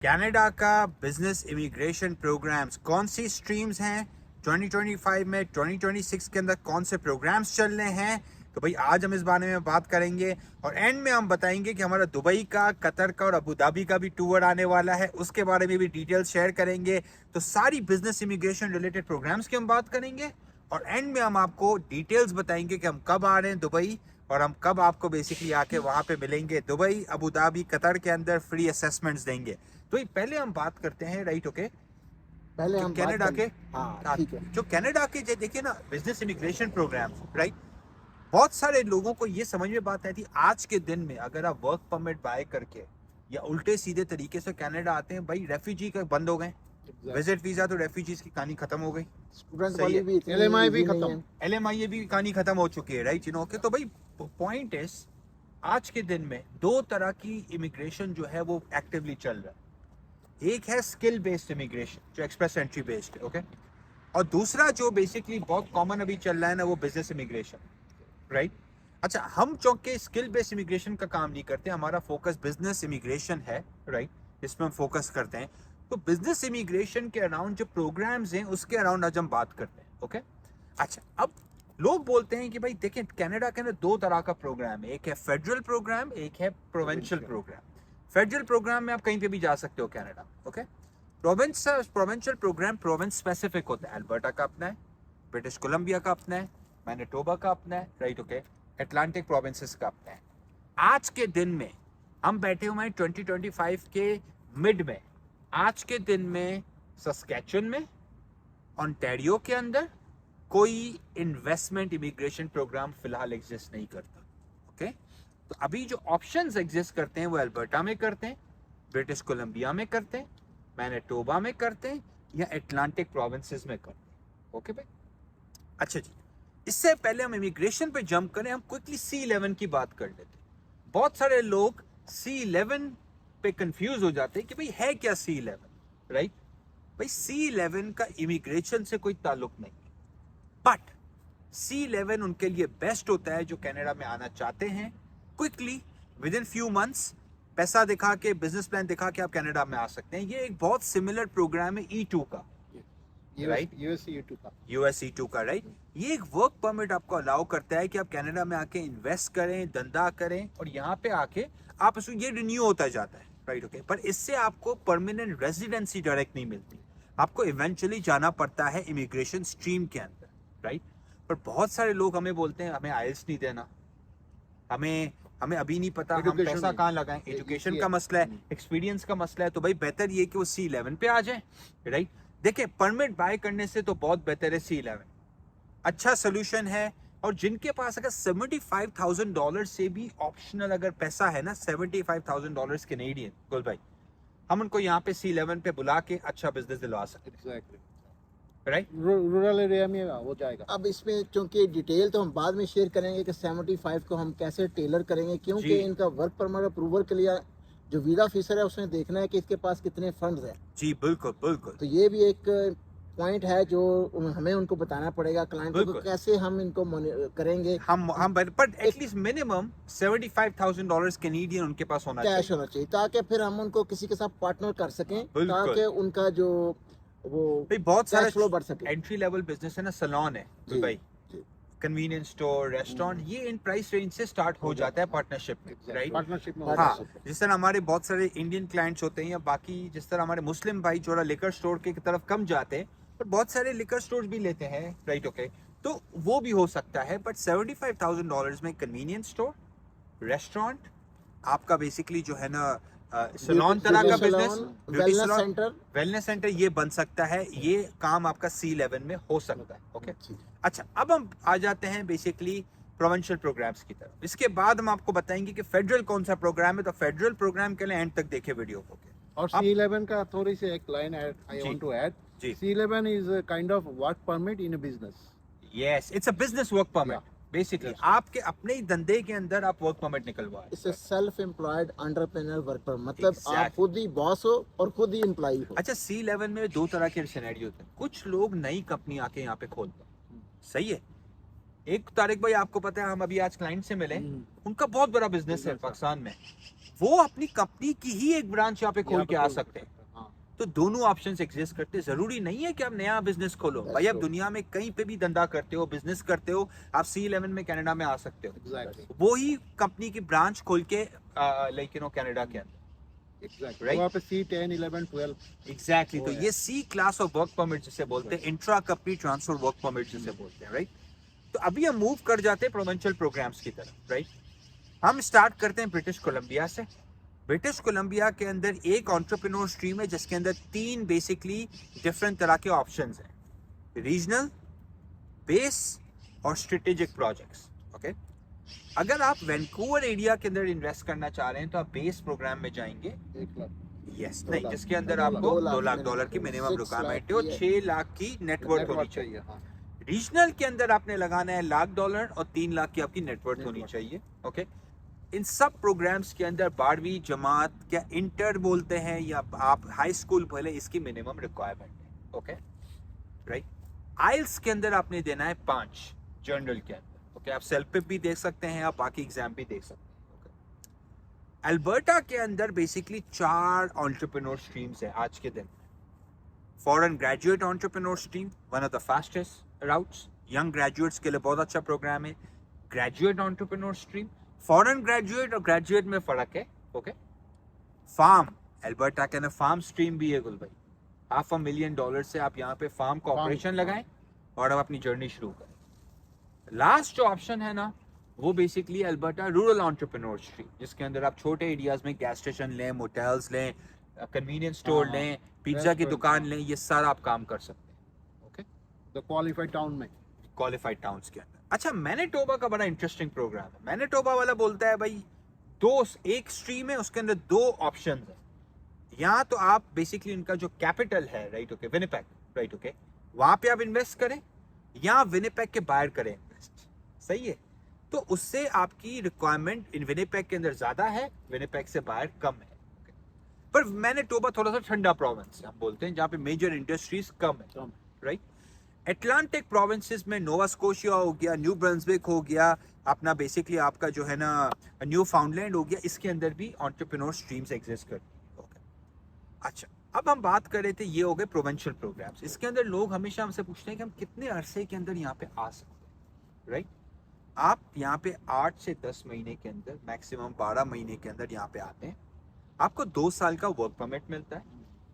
Canada का business immigration programmes कौन सी streams हैं 2025 में, 2026 के अंदर कौन से प्रोग्राम्स चल रहे हैं, तो भाई आज हम इस बारे में बात करेंगे। और एंड में हम बताएंगे कि हमारा दुबई का, कतर का और अबू धाबी का भी टूर आने वाला है, उसके बारे में भी डिटेल्स शेयर करेंगे। तो सारी बिजनेस इमिग्रेशन रिलेटेड प्रोग्राम्स की हम बात करेंगे और एंड में हम आपको डिटेल्स बताएंगे कि हम कब आ रहे हैं दुबई और हम कब आपको बेसिकली आके वहां पे मिलेंगे। दुबई, अबू धाबी, कतर के अंदर फ्री असेसमेंट्स देंगे। तो ये पहले हम बात करते हैं, राइट? ओके, पहले जो हम कनाडा के, हाँ ठीक है। जो कनाडा के देखिए ना बिजनेस इमिग्रेशन प्रोग्राम, राइट, बहुत सारे लोगों को ये समझ में बात आई थी आज के दिन में अगर आप वर्क परमिट बाय करके या उल्टे सीधे तरीके से कनाडा आते हैं, भाई रेफ्यूजी का बंद हो गए, विजिट वीजा, तो रेफ्यूजीज की कहानी खत्म हो गई। स्टूडेंट वाली भी LMI भी खत्म, LMI भी कहानी खत्म हो चुकी है, राइट? ओके, तो भाई पॉइंट इज आज के दिन में दो तरह की इमिग्रेशन जो है वो एक्टिवली चल रहा है। एक है स्किल बेस्ड इमिग्रेशन जो एक्सप्रेस एंट्री बेस्ड है, ओके, और दूसरा जो बेसिकली बहुत कॉमन अभी चल रहा है ना वो बिजनेस इमिग्रेशन, राइट? अच्छा, हम चौंके स्किल बेस्ड इमिग्रेशन का काम नहीं करते, हमारा फोकस बिजनेस इमिग्रेशन है, राइट? इसमें हम फोकस करते हैं। तो बिजनेस इमिग्रेशन के अराउंड जो प्रोग्राम्स हैं उसके अराउंड आज हम बात करते हैं, ओके? अच्छा, अब लोग बोलते हैं कि भाई देखिए कनाडा के अंदर दो तरह का प्रोग्राम है, एक है फेडरल प्रोग्राम, एक है प्रोविंशियल प्रोग्राम। फेडरल प्रोग्राम में आप कहीं पे भी जा सकते हो Canada, okay? Provincial program province specific होता है। अल्बर्टा का अपना है, ब्रिटिश कोलंबिया का अपना है, मैनिटोबा का अपना है, राइट? ओके, अटलांटिक प्रोविंसेस का अपना है। आज के दिन में हम बैठे हुए हैं 2025 के मिड में। आज के दिन में सस्कैचुअन में, ओंटारियो के अंदर कोई इन्वेस्टमेंट इमिग्रेशन प्रोग्राम फिलहाल एग्जिस्ट नहीं करता, ओके? तो अभी जो ऑप्शंस एग्जिस्ट करते हैं वो अल्बर्टा में करते हैं, ब्रिटिश कोलंबिया में करते हैं, मैनिटोबा में करते हैं या अटलांटिक प्रोविंसेस में करते हैं, ओके भाई? अच्छा जी, इससे पहले हम इमिग्रेशन पे जंप करें, हम क्विकली C11 की बात कर लेते हैं। बहुत सारे लोग C11 पे कंफ्यूज हो जाते हैं कि भाई है क्या C11, राइट? भाई C11 का इमिग्रेशन से कोई ताल्लुक नहीं, बट C11 उनके लिए बेस्ट होता है जो कनाडा में आना चाहते हैं quickly, with in few months, पैसा दिखा के, बिजनेस प्लान दिखा के आप कनाडा में आ सकते हैं। ये एक बहुत सिमिलर प्रोग्राम है E2 का, राइट? US E2 का, राइट? ये एक वर्क परमिट आपको अलाउ करता है कि आप कनाडा में आके इन्वेस्ट करें, धंधा करें और यहाँ पे आके आप ये रिन्यू होता जाता है, राइट? ओके, पर इससे आपको परमानेंट रेजिडेंसी डायरेक्ट नहीं मिलती, आपको इवेंचुअली जाना पड़ता है इमिग्रेशन स्ट्रीम के अंदर, राइट? पर बहुत सारे लोग हमें बोलते हैं हमें आइल्स नहीं देना, हमें अभी नहीं पता हम पैसा कहाँ लगाएं, एजुकेशन का मसला है, एक्सपीरियंस का मसला है। तो भाई बेहतर ये कि वो C11 पे आ जाए, राइट? देखिए परमिट बाय करने से तो बहुत बेहतर है C11, अच्छा सोल्यूशन है। और जिनके पास अगर $75,000 से भी ऑप्शनल अगर पैसा है ना, $75,000 कैनेडियन, गोल भाई, हम उनको यहाँ पे C11 पे बुला के अच्छा बिजनेस दिलवा सकते हैं, राइट? रूरल एरिया में हो जाएगा। अब इसमें चूंकि डिटेल तो हम बाद में शेयर करेंगे कि 75 को हम कैसे टेलर करेंगे, क्योंकि इनका वर्क परमिट अप्रूवल के लिए जो वीजा ऑफिसर है उसने देखना है कि इसके पास कितने फंड्स हैं। जी बिल्कुल बिल्कुल। तो ये भी एक पॉइंट है जो हमें उनको बताना पड़ेगा क्लाइंट को, कैसे हम इनको करेंगे। हम बट एटलीस्ट मिनिमम $75,000 कैनेडियन उनके पास होना चाहिए, कैश होना चाहिए, ताकि फिर हम उनको किसी के साथ पार्टनर कर सकें, ताकि उनका जो वो बहुत सारा फ्लो बढ़ सके। एंट्री लेवल बिजनेस है ना, सैलून है भाई, कन्वीनियंस स्टोर, रेस्टोरेंट, ये इन प्राइस रेंज से स्टार्ट हो जाता है पार्टनरशिप में, राइट? पार्टनरशिप में, हाँ, जिस तरह हमारे बहुत सारे इंडियन क्लाइंट्स होते हैं या बाकी जिस तरह हमारे मुस्लिम भाई जो लिकर स्टोर की तरफ कम जाते हैं, पर बहुत सारे लिकर स्टोर भी लेते हैं, राइट? ओके, तो वो भी हो सकता है। बट $75,000 में कन्वीनियंस स्टोर, रेस्टोरेंट, आपका बेसिकली जो है ना सैलून तरह का बिजनेस, वेलनेस सेंटर, ये बन सकता है। ये काम आपका C11 में हो सकता है, ओके? अच्छा, अब हम आ जाते हैं बेसिकली प्रोविंशियल प्रोग्राम्स की तरफ। इसके बाद हम आपको बताएंगे कि फेडरल कौन सा प्रोग्राम है। तो फेडरल प्रोग्राम के लिए एंड तक देखे वीडियो को। और C11 का थोड़ी सी एक line I want to add, C11 is a kind of work permit in a business. Yes, it's a business work permit. Basically आपके अपने ही धंधे के अंदर आप वर्क परमिट निकलवा, इससे self employed entrepreneur work permit, मतलब आप खुद ही बॉस हो और खुद ही एम्प्लॉय हो। अच्छा, C11 में दो तरह के सिनेरियो होते हैं। कुछ लोग नई कंपनी आके यहाँ पे खोलते हैं, सही है। एक तारिक भाई आपको पता है, हम अभी आज क्लाइंट से मिले, उनका बहुत बड़ा बिजनेस है पाकिस्तान में, वो अपनी कंपनी की ही एक ब्रांच यहाँ पे खोल के आ सकते हैं। हाँ, तो दोनों ऑप्शंस एग्जिस्ट करते हैं। जरूरी नहीं है कि आप नया बिजनेस खोलो भाई, आप दुनिया में कहीं पे भी धंधा करते हो, बिजनेस करते हो, आप C11 में कनाडा में आ सकते हो, exactly, वो ही कंपनी की ब्रांच खोल के लाइक कनाडा के अंदर, exactly. Right? वहाँ पे C10, 11, 12. एग्जैक्टली। तो वो है। ये C class of work permit जिसे बोलते हैं, intra company transfer work permit जिसे बोलते हैं, राइट। तो अभी हम मूव कर जाते हैं प्रोविंशियल प्रोग्राम्स की तरफ, राइट। हम स्टार्ट करते हैं ब्रिटिश कोलंबिया से। ब्रिटिश कोलंबिया के अंदर एक एंटरप्रेन्योर स्ट्रीम है जिसके अंदर 3 बेसिकली डिफरेंट तरह के ऑप्शंस हैं, रीजनल, बेस और स्ट्रेटेजिक प्रोजेक्ट्स। ओके, अगर आप वैंकूवर एरिया के अंदर इन्वेस्ट करना चाह रहे हैं तो आप बेस प्रोग्राम में जाएंगे। 1 लाख. यस, 2 नहीं, लाख. जिसके अंदर 2 आपको लाख 2 लाख डॉलर की minimum, मिनिमम 6 रिक्वायरमेंट है लाख और की 6 लाख की नेटवर्थ होनी नेटवर्क चाहिए। हाँ. रीजनल के अंदर आपने लगाना है $1,00,000 और 3 लाख की आपकी नेटवर्थ होनी Networth. चाहिए। ओके, इन सब प्रोग्राम्स के अंदर 12वीं जमात क्या इंटर बोलते हैं या आप हाई स्कूल बोले, इसकी मिनिमम रिक्वायरमेंट है। Okay, right. आइल्स के अंदर आपने देना है 5 जनरल के अंदर। ओके, आप सेल्फ पे भी देख सकते हैं, आप बाकी एग्जाम भी देख सकते हैं। अल्बर्टा के अंदर बेसिकली 4 एंटरप्रेन्योर स्ट्रीम्स है आज के दिन। Foreign graduate entrepreneur stream, one of the fastest routes, young graduates के लिए बहुत अच्छा प्रोग्राम है। Graduate entrepreneur stream, foreign graduate और ग्रेजुएट में फर्क है। ओके, फार्म, अल्बर्टा के अंदर फार्म स्ट्रीम भी है गुल भाई। $500,000 से आप यहाँ पे फार्म का ऑपरेशन लगाएं और अब अपनी जर्नी शुरू करें। लास्ट जो ऑप्शन है ना, वो basically Alberta rural entrepreneur stream, जिसके अंदर आप छोटे एरियाज में गैस स्टेशन लें, मोटेल्स लें, कन्वीनियंस स्टोर हाँ, लें, पिज्जा की restaurant, दुकान हाँ। लें, ये सारा आप काम कर सकते हैं। ओके, द क्वालिफाइड टाउन में. क्वालिफाइड टाउन्स के अंदर। अच्छा, मैनिटोबा का बड़ा इंटरेस्टिंग प्रोग्राम है। मैनिटोबा वाला बोलता है भाई एक स्ट्रीम है, उसके अंदर 2 ऑप्शन है। यहाँ तो आप बेसिकली इनका जो कैपिटल है, right, okay, Winnipeg, right, okay, वहां पे आप इन्वेस्ट करें या विनिपेग के बाहर करें इन्वेस्ट, सही है। तो उससे आपकी रिक्वायरमेंट इन विनिपेग के अंदर ज्यादा है, विनिपेग से बाहर कम है। okay? पर मैनिटोबा थोड़ा सा ठंडा प्रोविंस है, हम बोलते हैं, जहाँ पे मेजर इंडस्ट्रीज कम है, राइट। एटलांटिक प्रोविंसेस में नोवा स्कोशिया हो गया, न्यू ब्रंसविक हो गया, अपना बेसिकली आपका जो है ना न्यू फाउंडलैंड हो गया, इसके अंदर भी एंटरप्रेन्योर स्ट्रीम्स एग्जिस्ट करती है। अच्छा, अब हम बात कर रहे थे, ये हो गए प्रोविंशियल प्रोग्राम्स। इसके अंदर लोग हमेशा हमसे पूछते हैं कि हम कितने अरसे के अंदर यहाँ पे आ सकते हैं, राइट। आप यहाँ पे 8 से 10 महीने के अंदर, मैक्सिमम 12 महीने के अंदर यहाँ पे आते हैं। आपको 2 साल का वर्क परमिट मिलता है,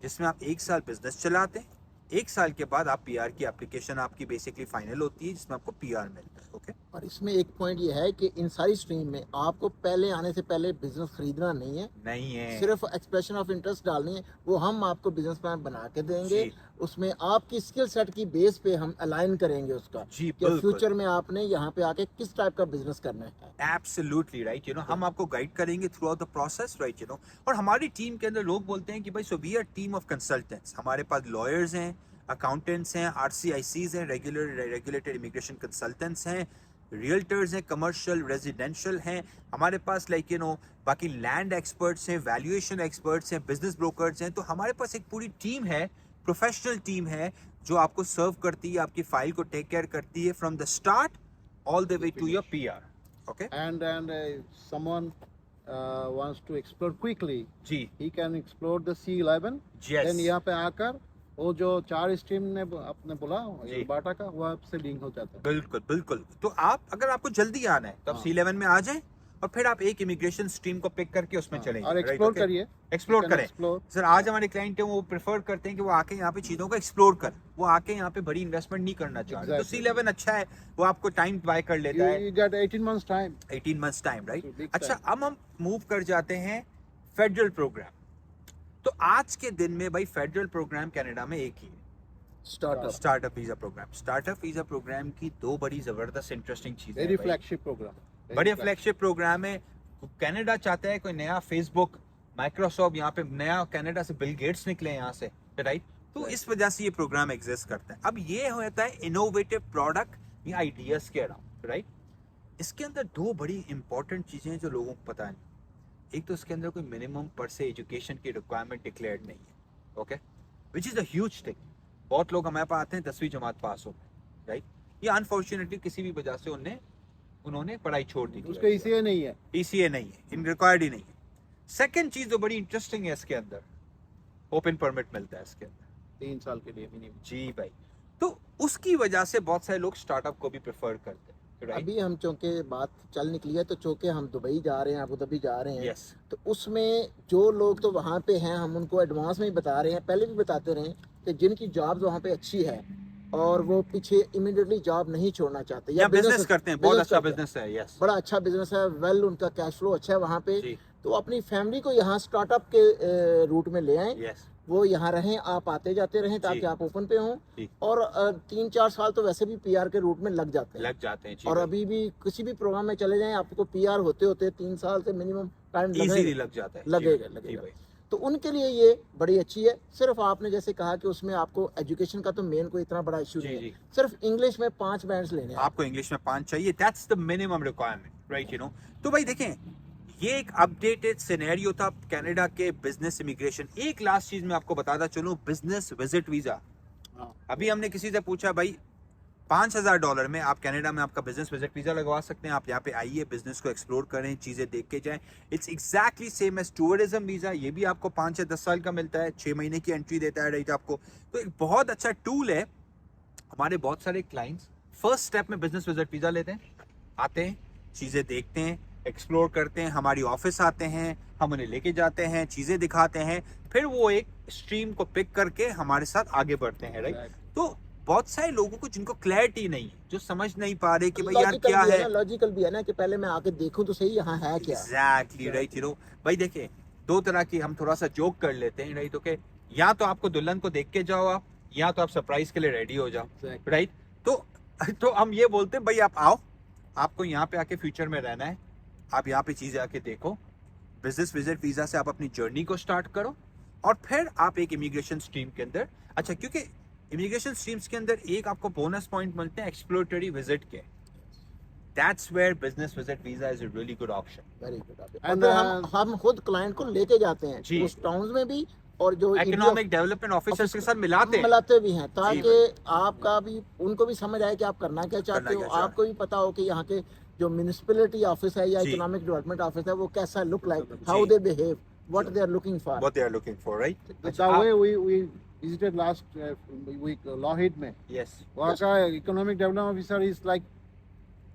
जिसमें आप 1 साल बिजनेस चलाते हैं। 1 साल के बाद आप PR की एप्लीकेशन आपकी बेसिकली फाइनल होती है, जिसमें आपको PR मिलता है। ओके, और इसमें एक पॉइंट ये है कि इन सारी स्ट्रीम में आपको पहले आने से पहले बिजनेस खरीदना नहीं है, नहीं है, सिर्फ एक्सप्रेशन ऑफ इंटरेस्ट डालनी है। वो हम आपको बिजनेस प्लान बना के देंगे, जी। उसमें आपकी स्किल सेट की बेस पे हम अलाइन करेंगे उसका जी, कि बिल्कुल। फ्यूचर में आपने यहाँ पे आके किस टाइप का बिजनेस करना है। एब्सोल्युटली राइट, हम आपको गाइड करेंगे through out the process, right. और हमारी टीम के अंदर लोग बोलते हैं कि भाई so we are team of consultants. हमारे पास लॉयर्स हैं, अकाउंटेंट्स हैं, RCICs हैं, रेगुलेटेड इमिग्रेशन कंसल्टेंट्स हैं, रियल्टर्स हैं, कमर्शियल रेजिडेंशियल हैं, हमारे पास बाकी लैंड एक्सपर्ट्स हैं, वैल्यूएशन एक्सपर्ट्स हैं, बिजनेस ब्रोकर्स हैं। तो हमारे पास एक पूरी टीम है, प्रोफेशनल टीम है, जो आपको सर्व करती है, आपकी फाइल को टेक केयर करती है from the start all the way to your PR। Okay, And someone wants to explore quickly, जी, he can explore the C11. Yes. Then यहाँ पे आकर वो जो 4 स्ट्रीम ने आपने बोला जी। बाटा का, वो आपसे लिंक हो जाता है. बिल्कुल बिल्कुल। तो अगर आपको जल्दी आना है तो आप हाँ। C11 में आ जाएं और फिर आप एक इमिग्रेशन स्ट्रीम को पिक करके उसमें हाँ, चलें और एक्सप्लोर करिए. एक्सप्लोर You can करें। explore. सर, आज हमारे क्लाइंट हैं, वो प्रेफर करते हैं कि वो आके यहाँ पे चीज़ों को एक्सप्लोर करें, वो आके यहाँ पे बड़ी इन्वेस्टमेंट नहीं करना चाहते। तो Exactly. C11 अच्छा है, वो आपको टाइम बाय कर लेता है, You got 18 months time. 18 months time, right. Big अच्छा, time. अब हम मूव कर जाते हैं फेडरल प्रोग्राम। तो आज के दिन में भाई फेडरल प्रोग्राम कनाडा में एक ही है, startup startup visa program. Startup visa program की 2 बड़ी जबरदस्त इंटरेस्टिंग चीजें Very हैं भाई। flagship program. Very बड़े flagship. फ्लैगशिप प्रोग्राम है। कनाडा चाहता है कोई नया फेसबुक, माइक्रोसॉफ्ट, यहाँ पे नया कनाडा से बिल गेट्स निकले यहाँ से, राइट। तो इस वजह से ये प्रोग्राम एग्जिस्ट करता है। अब ये होता है इनोवेटिव प्रोडक्ट या आइडियाज के अराउंड, राइट। इसके अंदर 2 बड़ी इंपॉर्टेंट चीजें हैं जो लोगों को पता नहीं। एक तो इसके अंदर कोई मिनिमम पर से एजुकेशन की रिक्वायरमेंट डिक्लेयर्ड नहीं है, okay, which is a huge thing. बहुत लोग हमारे पास आते हैं 10वीं जमात पास हो गए, राइट। ये अनफॉर्चुनेटली किसी भी वजह से उन्होंने पढ़ाई छोड़ दी, उसका ECA नहीं है. ECA नहीं है, इन रिक्वायर्ड ही नहीं है। सेकंड चीज जो बड़ी इंटरेस्टिंग है इसके अंदर, ओपन परमिट मिलता है इसके अंदर 3 साल के लिए मिनिमम। जी भाई, तो उसकी वजह से बहुत सारे लोग स्टार्टअप को भी प्रेफर करते हैं, right? अभी हम चूंकि बात चल निकली है तो चूंकि हम दुबई जा रहे हैं, अबू धाबी जा रहे हैं, Yes. तो उसमें जो लोग तो वहाँ पे हैं हम उनको एडवांस में ही बता रहे हैं, पहले भी बताते रहे कि जिनकी जॉब वहाँ पे अच्छी है और वो पीछे इमीडिएटली जॉब नहीं छोड़ना चाहते या बिजनेस करते हैं, बहुत अच्छा करते हैं, बिजनेस है, यस, बड़ा अच्छा बिजनेस है, वेल उनका कैश फ्लो अच्छा है वहाँ पे, जी, तो अपनी फैमिली को यहाँ स्टार्टअप के रूट में ले आए, यस, वो यहाँ रहें, आप आते जाते रहें ताकि जी। आप ओपन पे हों, जी। और 3-4 साल तो वैसे भी पीआर के रूट में लग जाते हैं, लग जाते हैं जी और भाई। अभी भी किसी भी प्रोग्राम में चले जाएं आपको पीआर होते होते 3 साल से मिनिमम टाइम इजीली लग जाता है, जी लगेगा भाई, जी भाई। तो उनके लिए ये बड़ी अच्छी है। सिर्फ आपने जैसे कहा कि उसमें आपको एजुकेशन का तो मेन कोई इतना बड़ा इशू जी, नहीं जी। है, सिर्फ इंग्लिश में 5 बैंड्स लेने हैं। आपको इंग्लिश में 5 चाहिए, that's the minimum requirement, right, you know. तो भाई देखें, ये एक अपडेटेड सिनेरियो था कनाडा के बिजनेस इमिग्रेशन। एक लास्ट चीज मैं आपको बताता चलूं, बिजनेस विजिट वीजा। हाँ। अभी हमने किसी से पूछा भाई $5,000 में आप कनाडा में आपका बिजनेस विजिट वीजा लगवा सकते हैं, आप यहाँ पे आइए, बिजनेस को एक्सप्लोर करें, चीजें देख के जाएं। It's exactly same as tourism visa, ये भी आपको 5 या 10 साल का मिलता है, 6 महीने की एंट्री देता है, राइट आपको। तो एक बहुत अच्छा टूल है। हमारे बहुत सारे क्लाइंट्स फर्स्ट स्टेप में बिजनेस विजिट वीजा लेते हैं, आते हैं, चीजें देखते हैं, एक्सप्लोर करते हैं, हमारी ऑफिस आते हैं, हम उन्हें लेके जाते हैं, चीजें दिखाते हैं, फिर वो एक स्ट्रीम को पिक करके हमारे साथ आगे बढ़ते हैं, राइट। तो बहुत सारे लोगों को जिनको क्लैरिटी नहीं है, जो समझ नहीं पा रहे कि भाई यार क्या है, लॉजिकल भी है ना कि पहले मैं आके देखूं तो सही यहाँ है क्या। Exactly right, you know. भाई देखिए, 2 तरह की हम थोड़ा सा जोक कर लेते हैं, राइट, ओके। या तो आपको दुल्हन को देख के जाओ आप, या तो आप सरप्राइज के लिए रेडी हो जाओ, Exactly. राइट। तो हम ये बोलते हैं भाई आप आओ, आपको यहाँ पे आके फ्यूचर में रहना है, आप यहाँ पे चीजें आके देखो, बिजनेस विजिट वीजा से आप अपनी जर्नी को स्टार्ट करो, और फिर आप एक इमिग्रेशन स्ट्रीम के अंदर, अच्छा, क्योंकि इमिग्रेशन स्ट्रीम्स के अंदर एक आपको बोनस पॉइंट मिलते हैं एक्सप्लोरेटरी विजिट के, that's where business visit visa is a really good option. Very good. And, हम खुद क्लाइंट को लेके जाते हैं जी। उस टाउन्स में भी, और जो इकोनॉमिक डेवलपमेंट ऑफिसर्स के साथ मिलाते हैं, मिलाते भी हैं ताकि आपका भी, उनको भी समझ आए कि आप करना क्या चाहते हो, क्या चाह आपको भी पता हो कि यहाँ के जो म्युनिसिपैलिटी ऑफिस है या जी। इकोनॉमिक डेवलपमेंट ऑफिस है वो कैसा लुक लाइक, जी। How they behave, what they are looking for. what they are looking for, right? The way we visited last week Lockheed में, Yes. वहाँ का economic development officer is like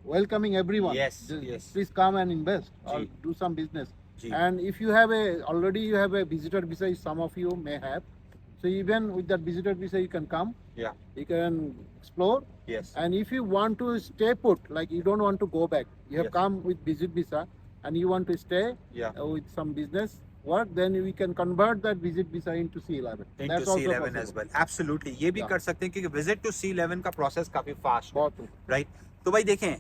welcoming everyone. Yes, Just yes. Please come and invest or ji. do some business. Ji. And if you have already you have a visitor visa, some of you may have. So even with that visitor visa, you can come. Yeah. You can explore. Yes. And if you want to stay put, like you don't want to go back, you have Yes. come with visit visa, and you want to stay Yeah. with some business work, then we can convert that visit visa into C11. Into That's also C11 as possible. well. Absolutely. ये भी Yeah. कर सकते हैं क्योंकि visit to C11 का process काफी fast है, बहुत राइट। तो भाई देखें,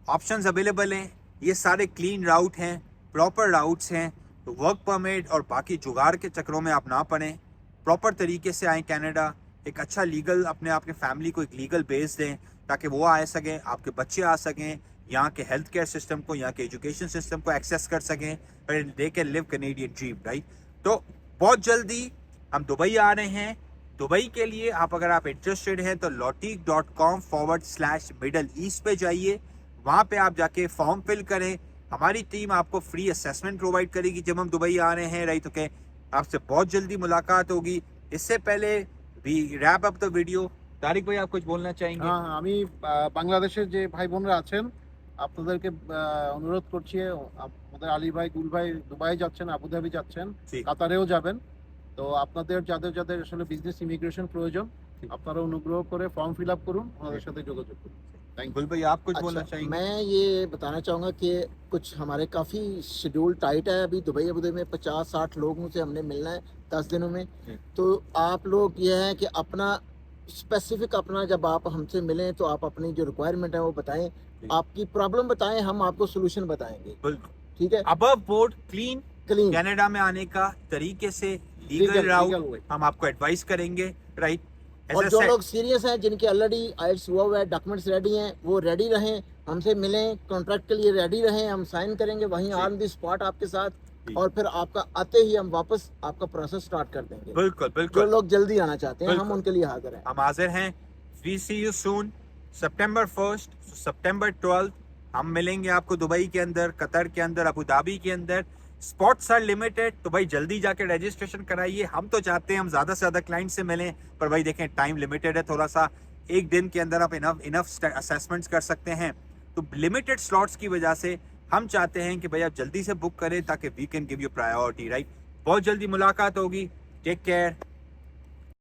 ऑप्शंस अवेलेबल हैं, ये सारे क्लीन राउट हैं, प्रॉपर राउट्स हैं, तो वर्क परमिट और बाकी जुगाड़ के चक्करों में आप ना पड़ें, प्रॉपर तरीके से आए कनाडा, एक अच्छा लीगल अपने आपके फैमिली को एक लीगल बेस दें ताकि वो आ सकें, आपके बच्चे आ सकें, यहाँ के हेल्थ केयर सिस्टम को, यहाँ के एजुकेशन सिस्टम को एक्सेस कर सकें, और they can live Canadian dream, right. तो बहुत जल्दी हम दुबई आ रहे हैं। दुबई के लिए आप अगर आप इंटरेस्टेड हैं तो lotique.com/Middle East पे जाइए, वहाँ पे आप जाके फॉर्म फिल करें, हमारी टीम आपको फ्री असेसमेंट प्रोवाइड करेगी जब हम दुबई आ रहे हैं, राइट, ओके। आपसे बहुत जल्दी मुलाकात होगी। इससे पहले we wrap up the video, Tariq भाई आप कुछ बोलना चाहेंगे? হ্যাঁ, আমি বাংলাদেশের যে ভাই বোনরা আছেন আপনাদেরকে অনুরোধ করছি, আমাদের আলী ভাই, গুল ভাই দুবাই যাচ্ছেন, আবুধাবি যাচ্ছেন, জি। কাতারেও যাবেন। তো আপনাদের যাদের যাদের আসলে বিজনেস ইমিগ্রেশন প্রয়োজন, জি। আপনারা অনুগ্রহ করে ফর্ম ফিল আপ করুন, আমাদের সাথে যোগাযোগ করুন। থ্যাংক गुल भाई आप कुछ बोलना अच्छा, चाहेंगे? मैं ये बताना चाहूँगा कि कुछ हमारे काफ़ी शेड्यूल टाइट है, अभी दुबई अबूधाबी में 50-60 लोगों से हमने मिलना है 10 दिनों में। जी। तो आप लोग ये है कि अपना स्पेसिफिक अपना जब आप हमसे मिलें तो आप अपनी जो रिक्वायरमेंट है वो बताएं, आपकी प्रॉब्लम बताएं, हम आपको सोल्यूशन बताएंगे, बिल्कुल। ठीक है। Above board clean clean Canada में आने का तरीके से लीगल Legal राउट way. हम आपको एडवाइस करेंगे, राइट। और जो लोग सीरियस हैं, जिनके ऑलरेडी आइल्स हुआ हुआ है, डॉक्यूमेंट्स रेडी हैं, वो रेडी रहें, हमसे मिलें, कॉन्ट्रैक्ट के लिए रेडी रहें, हम साइन करेंगे वहीं ऑन द स्पॉट आपके साथ, जी। और फिर आपका आते ही हम वापस आपका प्रोसेस स्टार्ट कर देंगे। बिल्कुल जो बिल्कुल, लोग जल्दी आना चाहते हैं हम बिल्कुल। उनके लिए हाजिर हैं। हम हाजिर हैं। वी सी यू सून, सितंबर 1 सितंबर 12 हम मिलेंगे आपको दुबई के अंदर, कतर के अंदर, अबू धाबी के अंदर। स्पॉट्स आर लिमिटेड, तो भाई जल्दी जाके रजिस्ट्रेशन कराइए। हम तो चाहते हैं हम ज्यादा से ज्यादा क्लाइंट से मिलें, पर भाई देखें टाइम लिमिटेड है थोड़ा सा, एक दिन के अंदर आप इनफ असेसमेंट्स कर सकते हैं। तो लिमिटेड स्लॉट्स की वजह से हम चाहते हैं कि भाई आप जल्दी से बुक करें ताकि we can give you priority, right. बहुत जल्दी मुलाकात होगी। Take care.